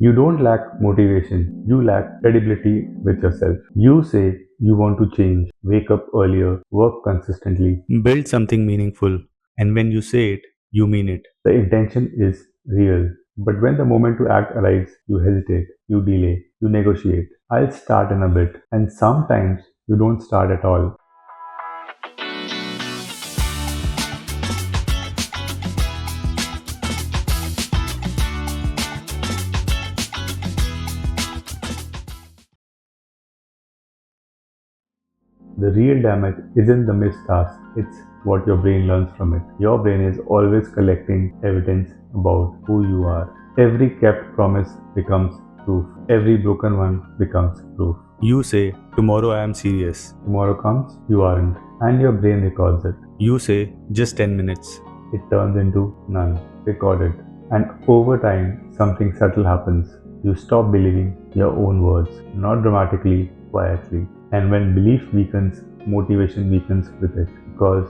You don't lack motivation, you lack credibility with yourself. You say you want to change, wake up earlier, work consistently, build something meaningful, and when you say it, you mean it. The intention is real. But when the moment to act arrives, you hesitate, you delay, you negotiate. I'll start in a bit, and sometimes you don't start at all. The real damage isn't the missed task, it's what your brain learns from it. Your brain is always collecting evidence about who you are. Every kept promise becomes proof. Every broken one becomes proof. You say, tomorrow I am serious. Tomorrow comes, you aren't. And your brain records it. You say, just 10 minutes. It turns into none. Recorded. And over time, something subtle happens. You stop believing your own words, not dramatically, quietly. And when belief weakens, motivation weakens with it because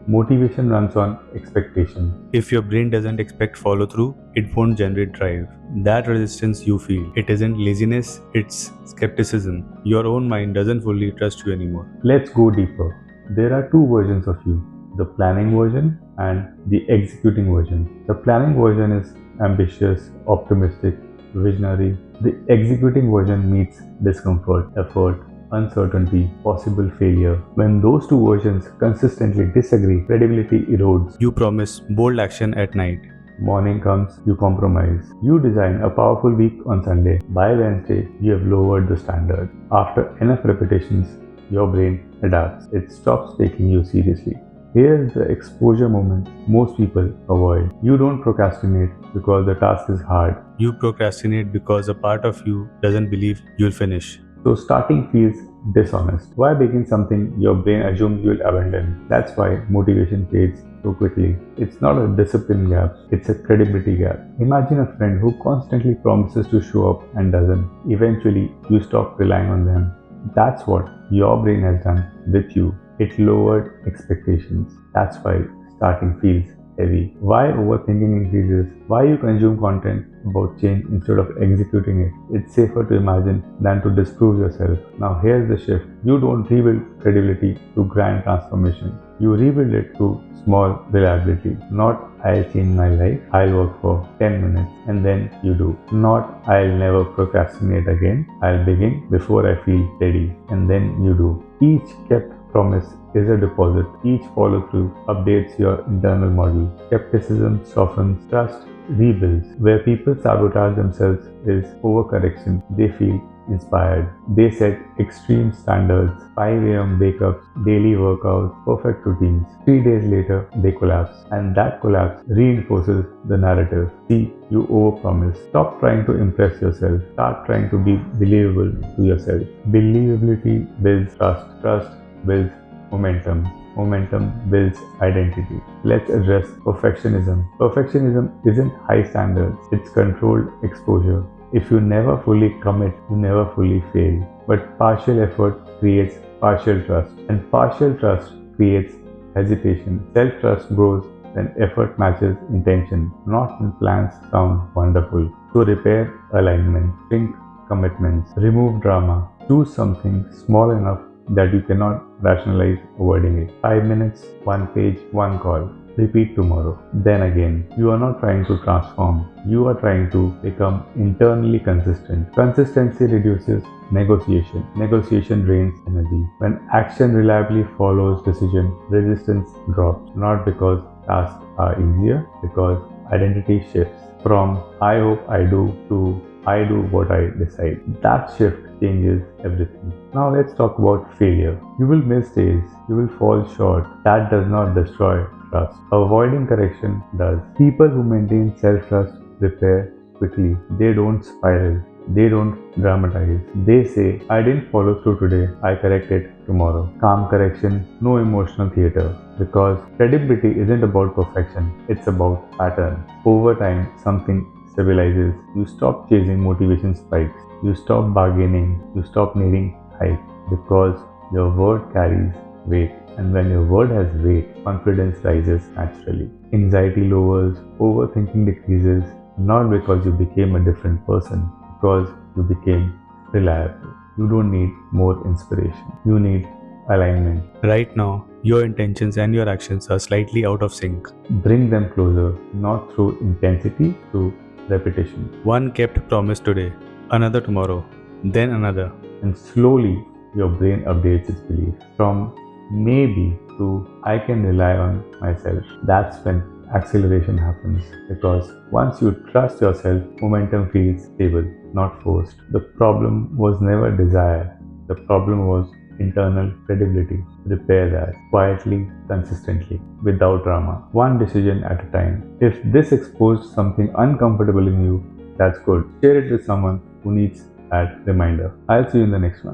motivation runs on expectation. If your brain doesn't expect follow through, it won't generate drive. That resistance you feel, it isn't laziness, it's skepticism. Your own mind doesn't fully trust you anymore. Let's go deeper. There are two versions of you, the planning version and the executing version. The planning version is ambitious, optimistic, visionary. The executing version meets discomfort, effort, uncertainty, possible failure. When those two versions consistently disagree, credibility erodes. You promise bold action at night. Morning comes, you compromise. You design a powerful week on Sunday. By Wednesday, you have lowered the standard. After enough repetitions, your brain adapts. It stops taking you seriously. Here's the exposure moment most people avoid. You don't procrastinate because the task is hard. You procrastinate because a part of you doesn't believe you'll finish. So starting feels dishonest. Why begin something your brain assumes you'll abandon? That's why motivation fades so quickly. It's not a discipline gap, it's a credibility gap. Imagine a friend who constantly promises to show up and doesn't. Eventually, you stop relying on them. That's what your brain has done with you. It lowered expectations. That's why starting feels heavy. Why overthinking increases? Why you consume content about change instead of executing it? It's safer to imagine than to disprove yourself. Now here's the shift. You don't rebuild credibility through grand transformation. You rebuild it through small reliability. Not I'll change my life, I'll work for 10 minutes and then you do. Not I'll never procrastinate again, I'll begin before I feel ready and then you do. Each kept promise is a deposit. Each follow through updates your internal model. Skepticism softens, trust rebuilds. Where people sabotage themselves is overcorrection. They feel inspired. They set extreme standards, 5 a.m. wake-ups, daily workouts, perfect routines. 3 days later, they collapse. And that collapse reinforces the narrative. See, you overpromise. Stop trying to impress yourself. Start trying to be believable to yourself. Believability builds trust. Trust builds momentum. Momentum builds identity. Let's address perfectionism. Perfectionism isn't high standards, it's controlled exposure. If you never fully commit, you never fully fail. But partial effort creates partial trust, and partial trust creates hesitation. Self trust grows when effort matches intention, not when plans sound wonderful. So repair alignment, shrink commitments, remove drama, choose something small enough that you cannot rationalize avoiding it. 5 minutes, 1 page, 1 call. Repeat tomorrow. Then again, you are not trying to transform. You are trying to become internally consistent. Consistency reduces negotiation. Negotiation drains energy. When action reliably follows decision, resistance drops. Not because tasks are easier, because identity shifts from I hope I do to I do what I decide. That shift changes everything. Now let's talk about failure. You will miss days. You will fall short. That does not destroy trust. Avoiding correction does. People who maintain self-trust repair quickly. They don't spiral. They don't dramatize. They say, I didn't follow through today. I correct it tomorrow. Calm correction, no emotional theater. Because credibility isn't about perfection. It's about pattern. Over time, something stabilizes. You stop chasing motivation spikes. You stop bargaining. You stop needing hype. Because your word carries weight. And when your word has weight, confidence rises naturally. Anxiety lowers, overthinking decreases, not because you became a different person, because you became reliable. You don't need more inspiration, you need alignment. Right now, your intentions and your actions are slightly out of sync. Bring them closer, not through intensity, through repetition. One kept promise today, another tomorrow, then another. And slowly, your brain updates its belief from maybe to I can rely on myself. That's when acceleration happens, because once you trust yourself, momentum feels stable, not forced. The problem was never desire, the problem was internal credibility. Repair that quietly, consistently, without drama, one decision at a time. If this exposed something uncomfortable in you, that's good. Share it with someone who needs that reminder. I'll see you in the next one.